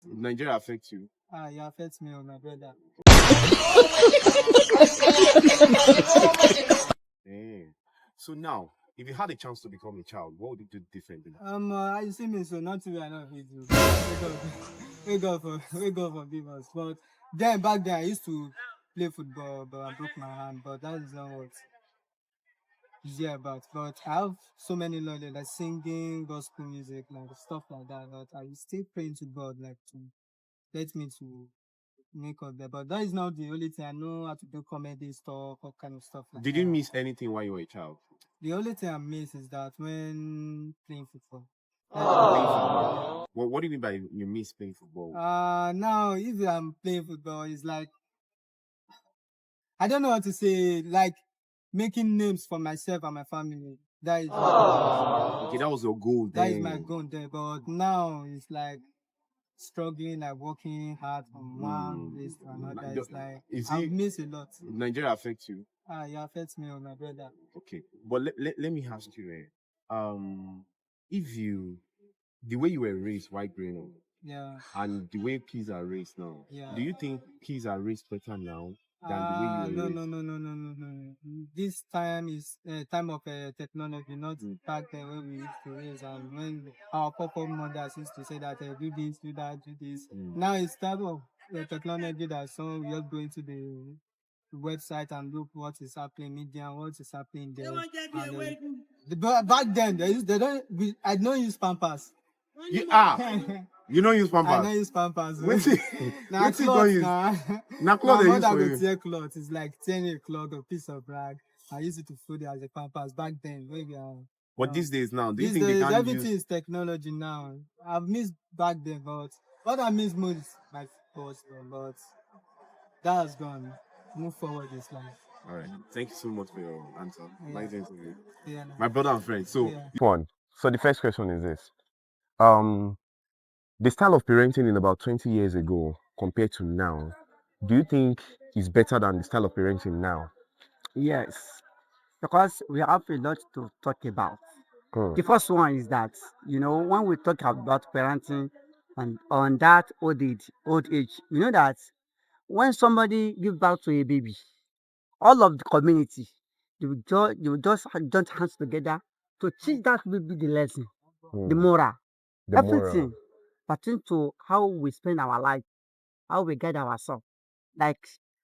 Nigeria affects you? It affects me, my brother. Eh. So now, if you had a chance to become a child, what would you do differently? You see me, so not to be enough with you. Wake up for people. But then back then I used to play football, but I broke my hand. But that is not what it's here about. But I have so many knowledge, like singing, gospel music, like stuff like that. But I still praying to God, like to let me to make up there. But that is not the only thing. I know how to do comedy stuff, all kind of stuff like Did that. you miss anything while you were a child? The only thing I miss is that when playing football. Playing football. Well, what do you mean by you miss playing football? Now if I'm playing football, it's like I don't know what to say. Like making names for myself and my family. That is Okay, that was your goal that is then. my goal there. But now it's like struggling, like working hard from one place to another. It's like I miss a lot. Nigeria affects you? It affects me, my brother. Okay, but let me ask you, if you the way you were raised while growing up, Yeah, and the way kids are raised now, yeah. do you think kids are raised better now than the way you were raised? No. This time is time of technology, not back then when we used to raise and when our papa mothers used to say that do this, do that, do this. Now it's time of technology that someone will just go into the website and look what is happening, media, what is happening there. But back then I don't use Pampers. You don't use I Pampers? don't use Pampers. Now cloth now. Now cloth My they use mother for would you. tear cloth. It's like tearing a cloth or piece of rag. I used it to fold it as a Pampers back then. Maybe But these days now, do you these think they days can't everything use? is technology now. I've missed back then, but what I miss most is my football, but that has gone. Move forward this life. All right. Thank you so much for your answer. Yeah. Nice interview. Yeah, no. My brother and friend. So Yeah. one. So the first question is this. The style of parenting in about 20 years ago compared to now, do you think is better than the style of parenting now? Yes, because we have a lot to talk about. Hmm. The first one is that, when we talk about parenting and on that old age, you know that when somebody gives birth to a baby, all of the community, they will just join hands together to teach that baby the lesson, the Hmm. moral, The moral. everything pertain to how we spend our life, how we guide ourselves. Like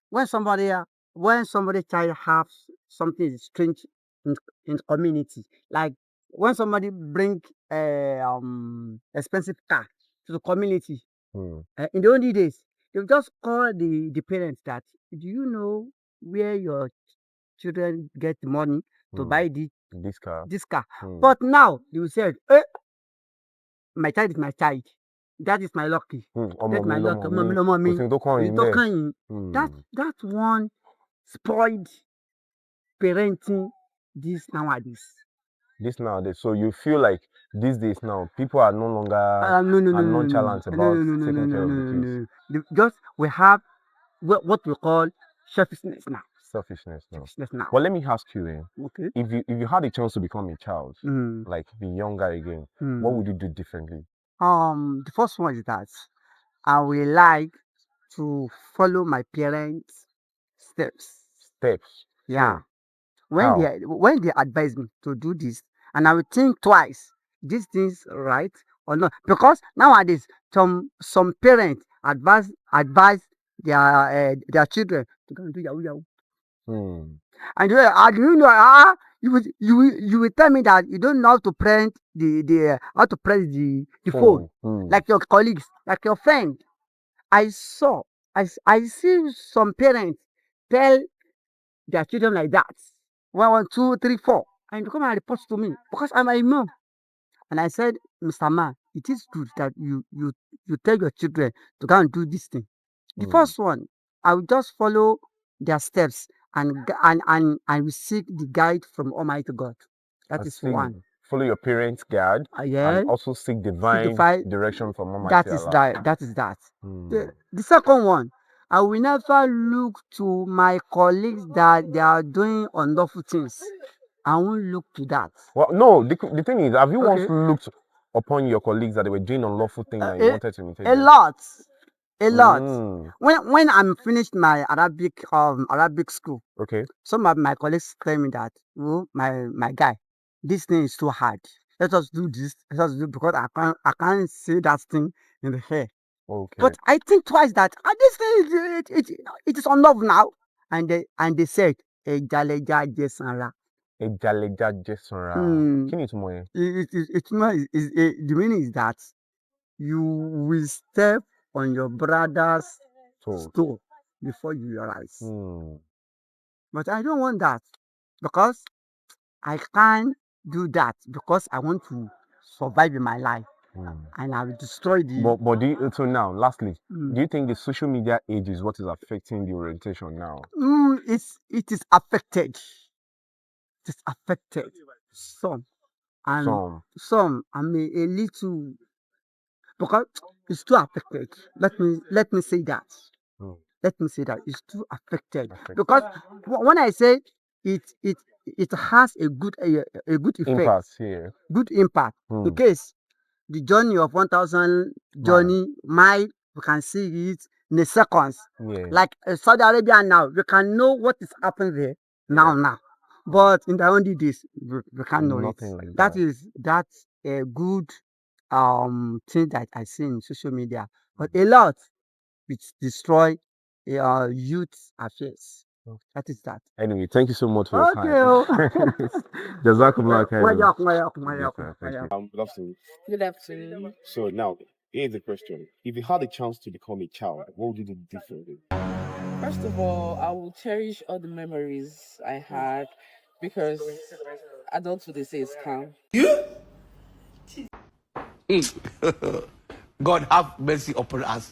when somebody when somebody child have something strange in in community, like when somebody bring expensive car to the community, Hmm. in the olden days, they just call the parents that, do you know where your children get money to Hmm. buy This car. this car? Hmm. But now they will say, eh, my child is my child. That is my lucky. Ọmọ That mi my luck. lọmọ mi. Ọmọ Kò mi. sí ní tó kàn Èyí yín tó bẹ́ẹ̀. kàn yín. That one spoiled parenting this nowadays. This nowadays. So you feel like these days now people are no longer No, nonchalant about taking care of the kids. Just we have what we call selfishness now. Selfishness now. Selfishness now. Well, let me ask you, Okay. if you had a chance to become a child, like be younger again, what would you do differently? The first one is that I will like to follow my parents' steps. Steps. Yeah. How? When they advise me to do this, and I will think twice, this thing's right or not. Because nowadays, some parents advise their children to go and do yahoo yahoo. Hmm. And you will tell me that you don't know how to press the how to press the phone, like your colleagues, like your friend. I saw I see some parents tell their children like that. One, two, three, four. And you come and report to me because I'm a mom. And I said, Mr. Man, it is good that you tell your children to go and do this thing. The first one, I will just follow their steps and we seek the guide from Almighty God. That is one. Follow your parents' guide Yeah. and also seek divine direction from Almighty Allah. That is that. The second one, I will never look to my colleagues that they are doing unlawful things. I won't look to that. Well, no, the thing is, have you once looked upon your colleagues that they were doing unlawful thing and you A, wanted to imitate a them? lot, a lot. Mm. When I'm finished my Arabic school, Okay. some of my colleagues tell me that, oh, my guy, this thing is too hard. Let us do this. Let us do, because I can't say that thing in the hair. Okay. But I think twice that, this thing it is unlawful now. And they said, Ejaleja Jesanra. Ejaleja Jesonra. Hmm. Kí ni ìtumọ̀ yẹn? The meaning is that you will step on your brother's Toes. toe before you realize. Hmm. But I don't want that, because I can't do that, because I want to survive in my life, and I will destroy the. But so now, lastly, Mm. do you think the social media age is what is affecting the orientation now? It is affected. It is affected. Some, and some I mean a little, because it's too affected. Let me say that. Let me say that it's too affected, because when I say it has a good effect, Impact here. good impact. In case the journey of 1,000 journey mile, we can see it in a seconds. Yeah. Like Saudi Arabia now, we can know what is happening there now. But in the olden days, we can't know Nothing it. like That that. is that's a good thing that I see in social media. But a lot which destroy youth affairs. That is that. Anyway, thank you so much for your Okay. time. Jazakumullah khairan. Good afternoon. Good afternoon. So now, here's the question: if you had a chance to become a child, what would you do differently? First of all, I will cherish all the memories I had because adulthood they say is calm. God have mercy upon us.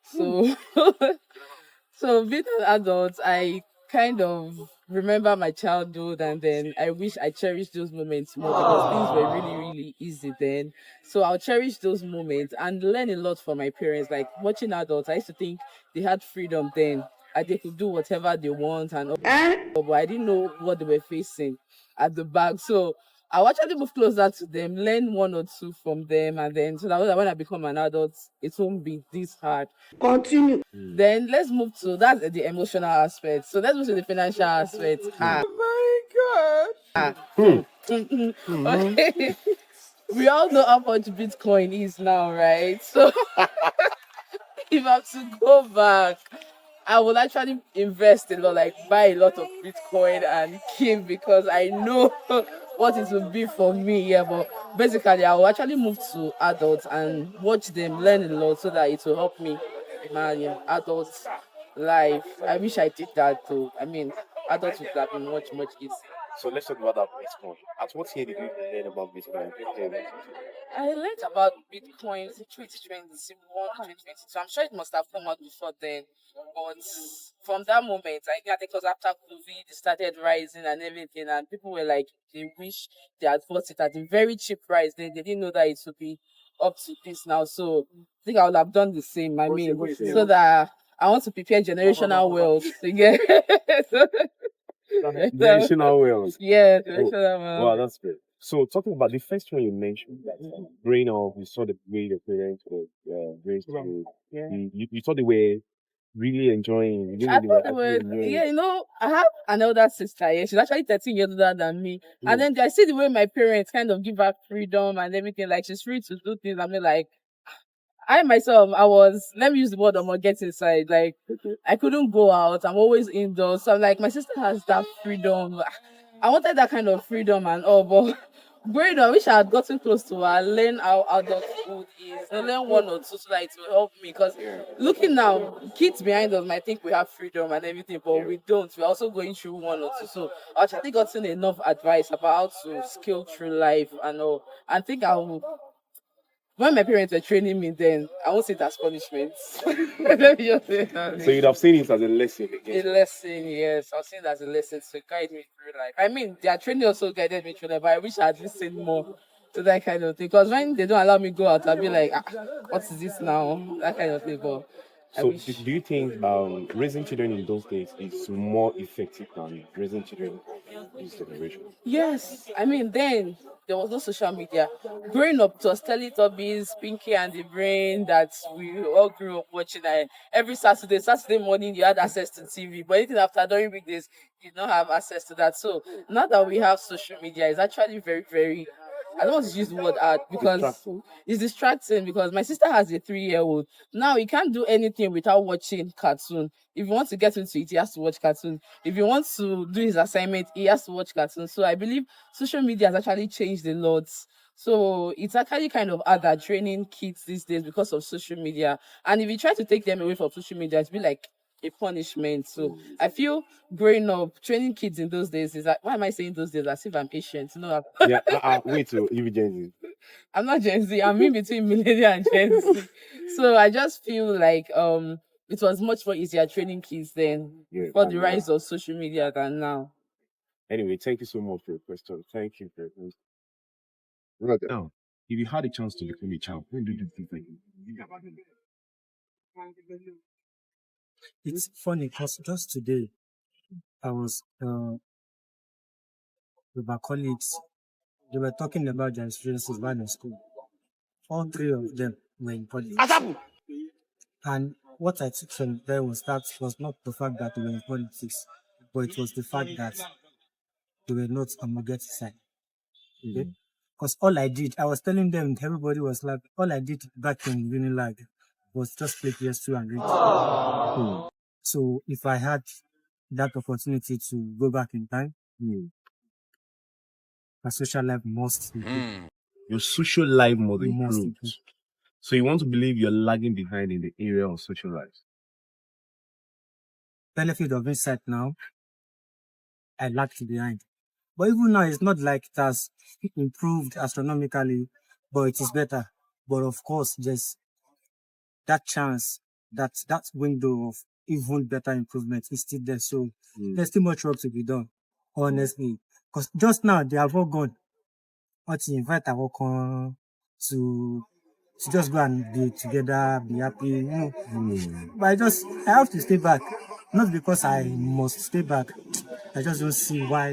So so being an adult, I kind of remember my childhood and then I wish I cherished those moments more because things were really, really easy then. So I'll cherish those moments and learn a lot from my parents. Like watching adults, I used to think they had freedom then and they could do whatever they want and all, but I didn't know what they were facing at the back. So I'll actually move closer to them, learn one or two from them, and then so that when I become an adult, it won't be this hard. Continue. Then let's move to that's the emotional aspect. So let's move to the financial aspect. Oh my Okay. We all know how much Bitcoin is now, right? So if I'm to go back, I will actually invest a lot, like buy a lot of Bitcoin and keep because I know what it will be for me. Yeah, but basically, I will actually move to adults and watch them learn a lot so that it will help me in my adult life. I wish I did that too. I mean, adults would have been much, much easier. So let's talk about that Bitcoin. At what year did you learn about Bitcoin? I learned about Bitcoin in 2021, 2022. I'm sure it must have come out before then. But from that moment, I think it was after COVID, it started rising and everything. And people were like, they wish they had bought it at a very cheap price. They didn't know that it would be up to this now. So I think I would have done the same. I mean, so that I want to prepare generational wealth to get. Generational wealth. Yeah, generational wealth. Wow, that's great. So talking about the first one you mentioned, that growing up, you saw the way your parents were raised you. You thought they were really enjoying. You didn't I know they thought were they actually were, enjoying. yeah, I have an elder sister. Yeah, she's actually 13 years older than me. And then I see the way my parents kind of give her freedom and everything. Like she's free to do things. I mean, like I myself, let me use the word I'm gonna get inside. Like I couldn't go out. I'm always indoors. So I'm like, my sister has that freedom. I wanted that kind of freedom and all, but growing up, I wish I had gotten close to her, learn how adulthood is, and learn one or two so that it will help me. Because looking now, kids behind us might think we have freedom and everything, but we don't. We're also going through one or two. So I've actually gotten enough advice about how to scale through life and all. And think I will when my parents were training me then, I won't see it as punishment. Let me just say that. So you'd have seen it as a lesson A again. lesson, yes. I've seen it as a lesson to guide me through life. I mean, their training also guided me through life, but I wish I had listened more to that kind of thing. Because when they don't allow me go out, I'll be like, what is this now? That kind of thing. But I So, wish. do you think raising children in those days is more effective than raising children this generation? Yes, I mean then there was no social media. Growing up, it was Teletubbies, Pinky and the Brain that we all grew up watching. Every Saturday morning, you had access to TV. But anything after during weekdays, you did not have access to that. So now that we have social media, it's actually very, very. I don't want to use the word art because Distracting. it's distracting. Because my sister has a 3-year-old. Now he can't do anything without watching cartoon. If you want to get into it, he has to watch cartoon. If he wants to do his assignment, he has to watch cartoons. So I believe social media has actually changed a lot. So it's actually kind of hard at training kids these days because of social media. And if you try to take them away from social media, it's be like a punishment. So I feel growing up, training kids in those days is like, why am I saying those days as if I'm Asian? No, Yeah. Wait. So you Gen Z. I'm not Gen Z. I'm in between millennial and Gen Z. So I just feel like it was much more easier training kids then Yeah. for the rise of social media than now. Anyway, thank you so much for your question. Thank you very much. Now, if you had a chance to become a child, when did you think It's funny because just today I was with my colleagues. They were talking about their experiences while in school. All three of them were in politics. And what I took from there was that was not the fact that they were in politics, but it was the fact that they were not on Muget's side. Okay? Because all I did, I was telling them, everybody was like, all I did back in Unilag was just play PS2 and read. So if I had that opportunity to go back in time, my social life must improve. your social life must It must improve? improve. So you want to believe you're lagging behind in the area of social life? Benefit of insight now, I lagged behind. But even now, it's not like it has improved astronomically, but it is better. But of course, there's that chance, that window of even better improvement is still there. So there's still much work to be done, honestly. Because just now, they have all gone. Or to invite our con to just go and be together, be happy, you know. But I have to stay back. Not because I must stay back. I just don't see why.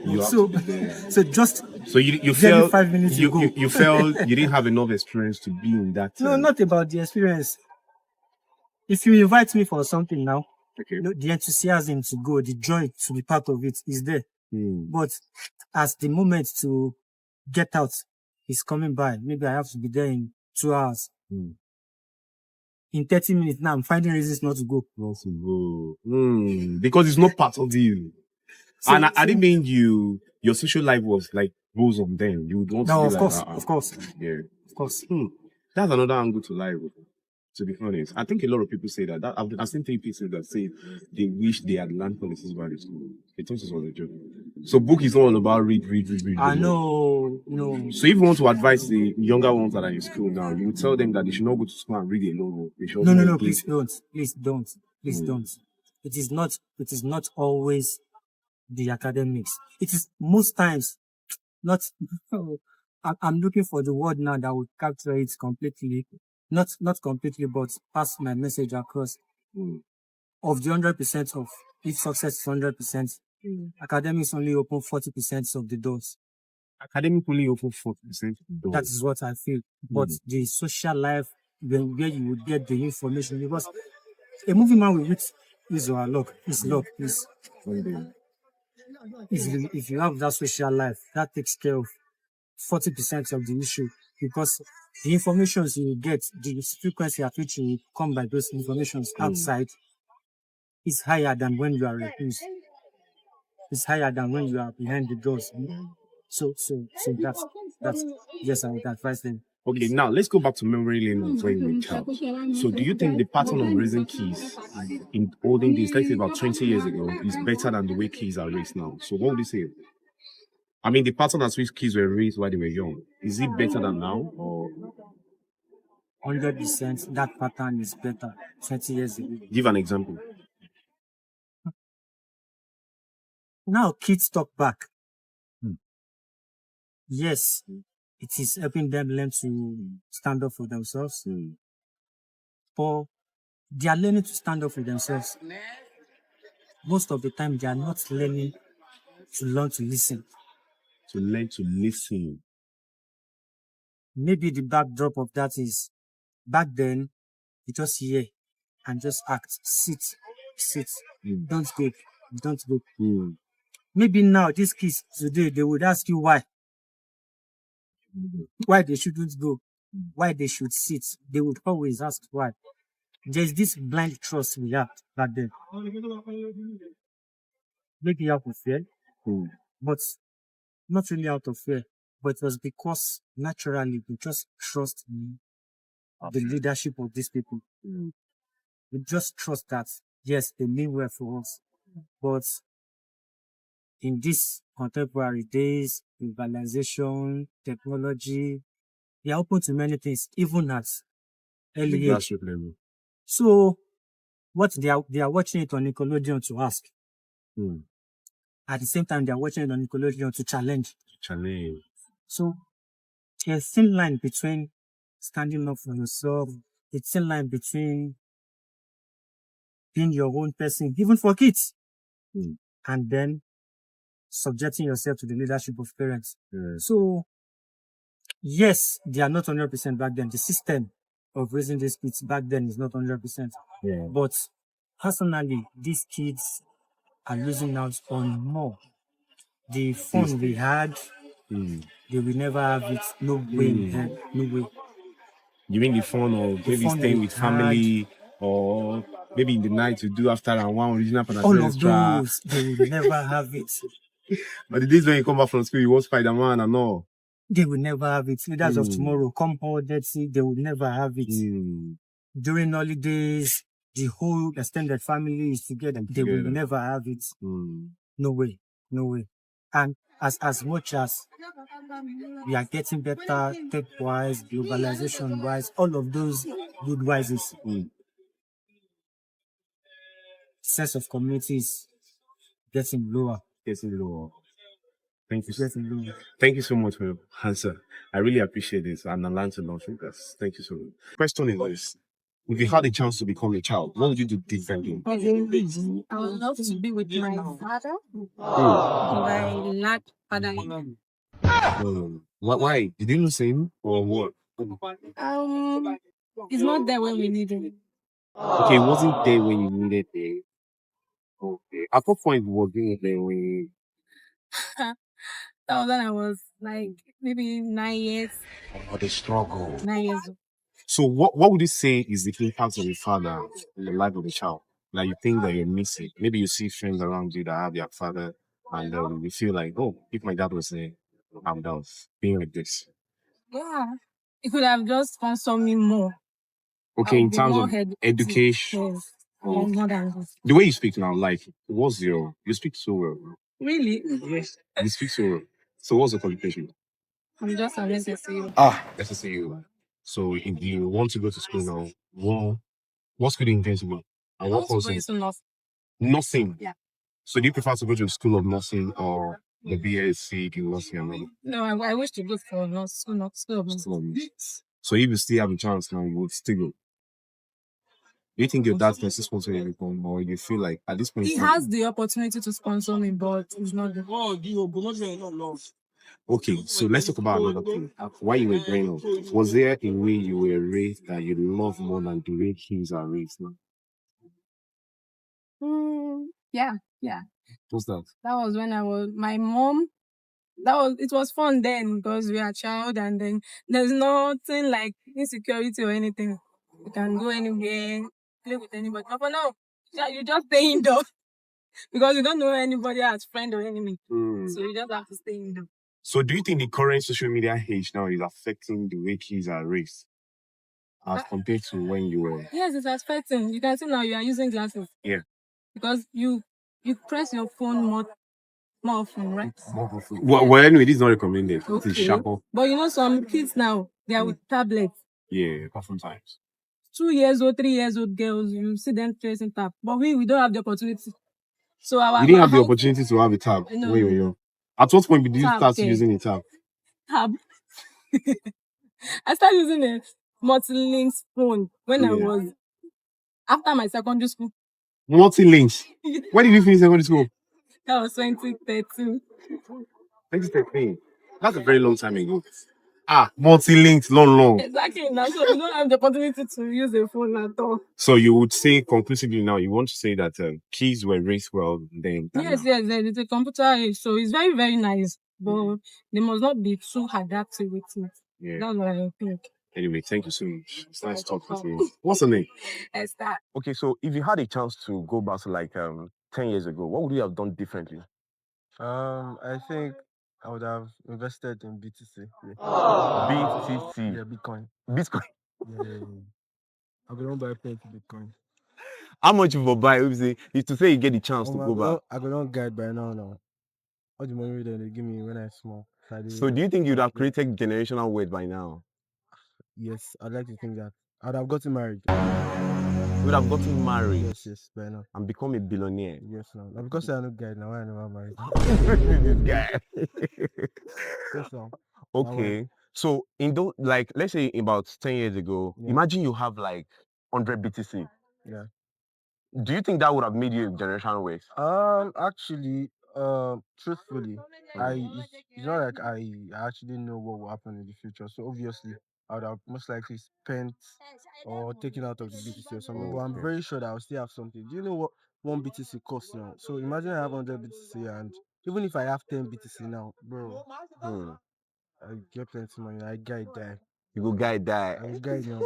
You have So, to be there. so just So you barely felt 5 minutes you, ago. you felt you didn't have enough experience to be in that. No, not about the experience. If you invite me for something now, Okay. you know, the enthusiasm to go, the joy to be part of it is there. But as the moment to get out is coming by, maybe I have to be there in 2 hours. In 30 minutes now, I'm finding reasons not to go. Not to go. Because it's not part of you. So, And I didn't mean your social life was like bosom then. You would want to no, be of like course, that. of course, Yeah. of course. That's another angle to life, to be honest. I think a lot of people say that. I've seen 3 people that say they wish they had learned politics while in school. They thought it was a joke. So book is all about read. I know, no. So if you want to advise the younger ones that are in school now, you would tell them that they should not go to school and read alone. They should No, engage. please don't. It is not always the academics. It is most times not. I'm looking for the word now that would capture it completely. Not completely, but pass my message across. Of the 100% of, if success is 100%, academics only open 40% of the doors. Academically open 40%. That is what I feel. But the social life, where you would get the information, because a movie man will reach his or her luck, is if you have that social life, that takes care of 40% of the issue, because the information you get, the frequency at which you come by those informations outside is higher than when you are recluse. It's higher than when you are behind the doors. So that's yes, I would advise them. Okay, now let's go back to memory lane of when you were a child. So do you think the pattern of raising kids in olden days, let's say about 20 years ago, is better than the way kids are raised now? So what would you say? I mean, the pattern at which kids were raised while they were young, is it better than now? Or 100% that pattern is better 20 years ago. give an example. Now kids talk back. Yes, it is helping them learn to stand up for themselves. But they are learning to stand up for themselves. Most of the time, they are not learning to learn to listen. To learn to listen. Maybe the backdrop of that is back then, you just hear and just act. Sit. Don't go. Maybe now, these kids today, they would ask you why they shouldn't go, why they should sit. They would always ask why. There's this blind trust we have back then. Maybe out of fear, but not really out of fear, but it was because naturally we just trust the leadership of these people. We just trust that, yes, they mean well for us. But in these contemporary days, globalization, technology, they are open to many things, even at early age. Level. So what they are watching it on Nickelodeon to ask. At the same time, they are watching it on Nickelodeon to challenge. So there's a thin line between standing up for yourself. It's a thin line between being your own person, even for kids, and then subjecting yourself to the leadership of parents. So yes, they are not 100% back then. The system of raising these kids back then is not 100%. But personally, these kids are losing out on more. The fun we had, they will never have it. No way in hell. No way. You mean the fun of maybe staying with family, or maybe in the night you do after and one original Panasonic all of extra. those, they will never have it. But the days when you come back from school, you watch Spider-Man and all. They will never have it. Leaders of tomorrow, come hold that see, they will never have it. During holidays, the whole extended family is together. They will never have it. No way. And as much as we are getting better tech-wise, globalization-wise, all of those good wises, sense of community is getting lower. Thank you. Thank you so much for your answer. I really appreciate this, and I learned a lot from this. Thank you so much. Question is this: if you had a chance to become a child, what would you do differently? I would love to be with my father. I lack father. Why? Did you lose him or what? He's not there when we need him. Okay, he wasn't there when you needed him. Okay. At what point was he there when you... That was when I was like maybe 9 years. Oh, the struggle. 9 years old. So what would you say is the impact of a father in the life of a child? Like you think that you're missing. Maybe you see friends around you that have their father, and you feel like, oh, if my dad was there, I'm down being like this. Yeah. It could have just consumed me more. Okay, in terms of education. Yes. More than this. The way you speak now, like, you speak so well. Really? Yes. You speak so well. So what's the qualification? I'm just an SSU. SSU. So if you want to go to school now, what school do you intend to go? And what course? Nursing. Yeah. So do you prefer to go to the school of nursing or the BSc in nursing and all? No, I wish to go for school of nursing. So if you still have a chance now, you would still go. Do you think your dad can still sponsor you, or you feel like at this point he has the opportunity to sponsor me, but he's not the Okay, so let's talk about another thing. While you were growing up, was there a way you were raised that you love more than the way kids are raised now? Yeah. What's that? That was when my mom. It was fun then because we are a child, and then there's nothing like insecurity or anything. You can go anywhere, play with anybody. But for now, you just stay indoors because you don't know anybody as friend or enemy. So you just have to stay indoors. So do you think the current social media age now is affecting the way kids are raised as compared to when you were? Yes, it's affecting. You can see now you are using glasses. Yeah. Because you press your phone more often, right? Well, anyway, this is not recommended. Okay. It is sharper. But you know, some kids now, they are with tablets. Yeah, oftentimes. 2 years old, 3 years old girls, you see them tracing tab. But we don't have the opportunity. So you didn't have the opportunity to have a tab when you were young. At what point did you start using a tab? Tab. I started using a multi-link phone when I was After my secondary school. Multi-links. When did you finish secondary school? That was 2013. 2013. That's a very long time ago. Multi-linked, long. Exactly. Now, so we don't have the opportunity to use a phone at all. So you would say conclusively now, you want to say that keys were raised well then? Yes, it's a computer age, so it's very, very nice, but they must not be too adaptive with it. Yeah. That's what I think. Anyway, thank you so much. It's nice talking to you. What's your name? Esther. Okay, so if you had a chance to go back to like 10 years ago, what would you have done differently? I think I would have invested in BTC. Yeah. BTC. Yeah, Bitcoin. Bitcoin. Yeah. I will not buy plenty Bitcoin. How much you for buy? Is to say you get the chance to go back. I will not guide by now. All the money they give me when I small. So do you think you'd have created generational wealth by now? Yes, I'd like to think that. I'd have gotten married. You would have gotten married. Yes, by now. And become a billionaire. Yes, now. Because I am not guide now, I never married. This guy. Yes, now. Okay. So in those, like, let's say about 10 years ago, imagine you have like 100 BTC. Yeah. Do you think that would have made you a generational wealth? Actually, truthfully, it's not like I actually know what will happen in the future. So obviously, I would have most likely spent or taken out of the BTC or something. But I'm very sure that I'll still have something. Do you know what one BTC costs now? So imagine I have 100 BTC, and even if I have 10 BTC now, bro, I get plenty money. I guy die. You go guide that. I will guide now.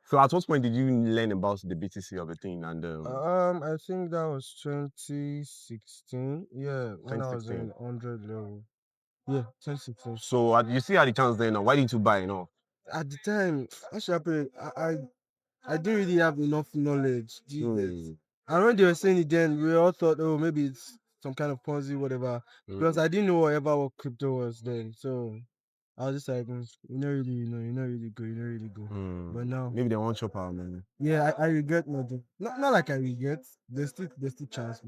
So at what point did you learn about the BTC of a thing? And I think that was 2016. Yeah, when I was 2016. in 100 level. Yeah, 2016. So you see how the chance there now. Why didn't you buy At the time, actually, I didn't really have enough knowledge. And when they were saying it then, we all thought, oh, maybe it's some kind of Ponzi, whatever. Because I didn't know whatever what crypto was then. So I was just like, you not really go. But now, maybe they won't chop our money. yeah, I regret nothing. Not like I regret. There's still chance.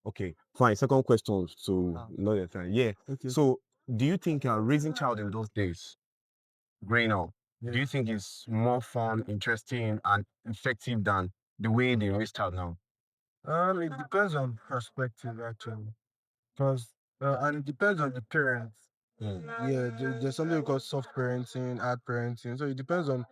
Okay, fine. Second question to another time. Yeah. Okay. So do you think raising child in those days, growing up, do you think it's more fun, interesting, and effective than the way they raise child now? It depends on perspective actually, because and it depends on the parents. Yeah, there's something called soft parenting, hard parenting. So it depends on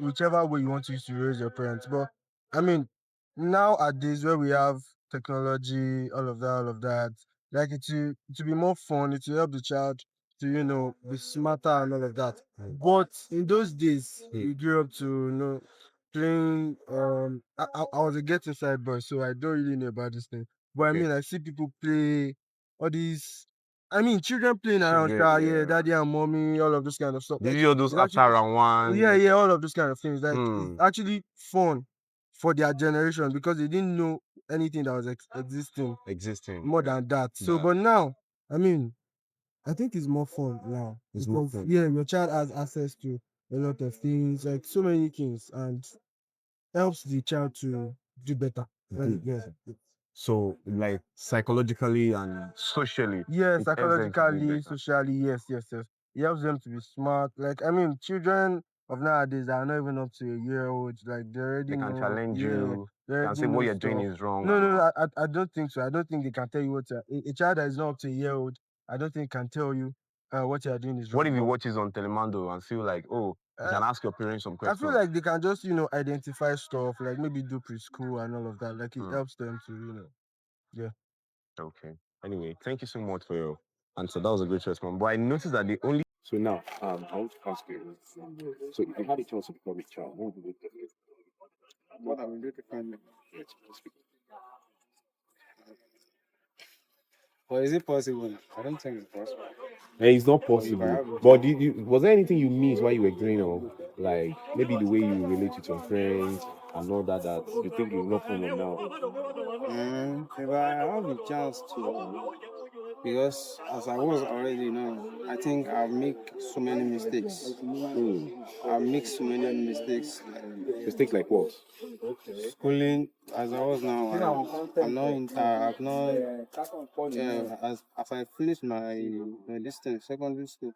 whichever way you want to use to raise your parents. But I mean, nowadays where we have technology, all of that, like it will be more fun. It will help the child to be smarter and all of that. But in those days, we grew up to playing. I was a get inside boy, so I don't really know about this thing. But I mean, I see people play all these. I mean, children playing around, yeah, daddy and mommy, all of those kind of stuff. Did you all those it's after actually, round one? yeah, all of those kind of things. Like it's actually fun for their generation because they didn't know anything that was existing more than that. So, but now, I mean, I think it's more fun now. It's more Because, fun. yeah, your child has access to a lot of things, like so many things, and helps the child to do better. Yeah. So, like psychologically and socially. Yeah, it helps them to do psychologically, better. socially, yes. It helps them to be smart. Like, I mean, children of nowadays that are not even up to a year old, like they already They can know. challenge Yeah, you. they They can already say what know you're doing stuff. is wrong. No, I don't think so. I don't think they can tell you what a child that is not up to a year old. I don't think can tell you what you are doing is wrong. What if he But, watches on Telemando and feel like, oh, you can ask your parents some I questions? feel like they can just identify stuff, like maybe do preschool and all of that. Like it helps them to yeah. Okay. Anyway, thank you so much for your answer. That was a great response. But I noticed that the only. So now, I want to ask you. So if you had a chance to become a child, what would you do? What I will do differently. But is it possible? I don't think it's possible. It's not But if I possible. have a But chance, was there anything you missed while you were growing up? Like maybe the way you relate with your friends and all that you think is not common now? if I have a chance to, because as I was already now, I think I've made so many mistakes. I've made so many mistakes. Mistake like what? Schooling, as I was now, I'm not in. I've not. As I finished my distance secondary school,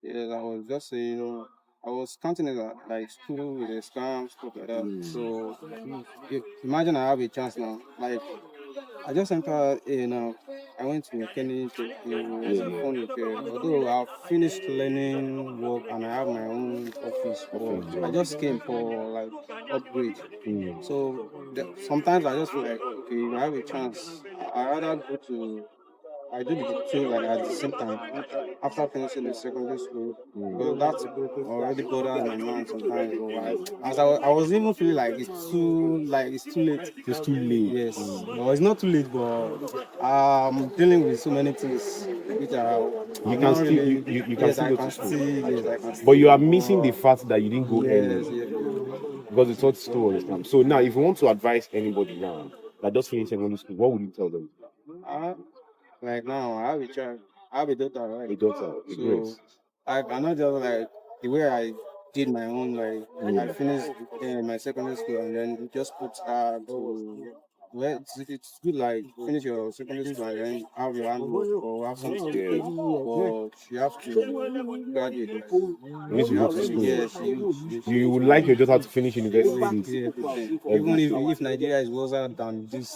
yes, I was just I was counting it like school with the scam, stuff like that. So imagine I have a chance now. Like I just entered in. I went to Kenny to phone repair. Although I've finished learning work and I have my own office, but I just came for like upgrade. So sometimes I just feel like okay, if I have a chance, I rather go to I did the two like at the same time after finishing the secondary school. Because that's already bothers my mind sometimes. But I was even feeling like it's too late. It's too late. Yes, well, it's not too late, but I'm dealing with so many things which are You I'm can not still really. you can Yes, still I go can to school. still. Yes, I can But still. you are missing the fact that you didn't go Yes, early yes. because you thought school was scam. So now, if you want to advise anybody now that just finished secondary school, what would you tell them? Like now, I have a child. I have a daughter, right? A daughter, a great. So I cannot just like the way I did my own. Like I finished my secondary school and then just put her to. Well, it's good like finish your secondary school and then have your handwork or have something. Yeah. But you have to graduate. You need to You go have to to, school. yes, You would like your daughter to finish university. everything. Even if Nigeria is worse than this,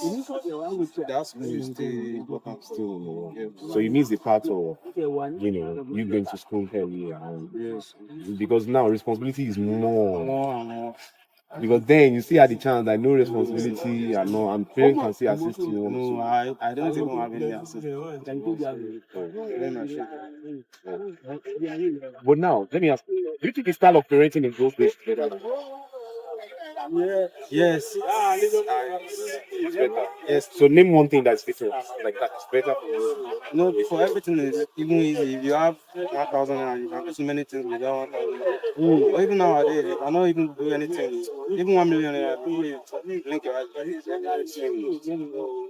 that's still important. Still, Yeah. so you miss the part of you going to school early and Yes. because now responsibility is more. More and more. Because then you still had the chance that no responsibility and no, and parents can still assist you. No, I don't even have any access. Very much. But now, let me ask you, do you think the style of parenting in those days is better? Yes. It's better. Yes. So name one thing that's different, like that is better. No, before everything is even easy. If you have 1,000 and you can do so many things without 1,000. Or even nowadays, you cannot even do anything. Even 1 million link your eyes.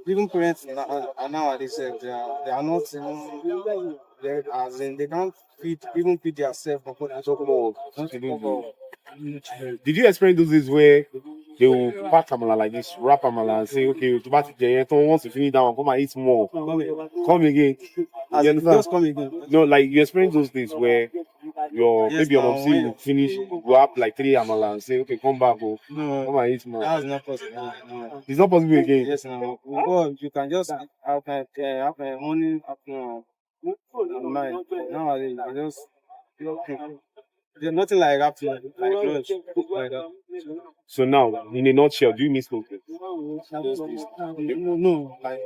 Even parents nowadays they are not as in they can't feed themselves for food and so forth. Did you experience those days where they will pack amala like this, wrap amala and say, okay, to back the wants to finish that one, come and eat more. Come again. As You in, understand? just come again. No, like you experience those days where maybe your now, mom see you finish, go up like 3 amala and say, okay, come back, come and eat more. That's not possible. No. It's not possible again. Yes, now. Before you can just have money afternoon and night. Nowadays, you just there's nothing like afternoon, like lunch, like that. So now, in a nutshell, do you miss those days? No, like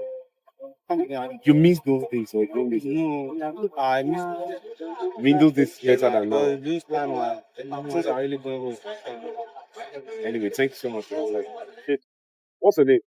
you miss those days or you don't miss? no, I miss. I mean, those days better than now. This time, things are really going well. Anyway, thank you so much for your time. What's your name?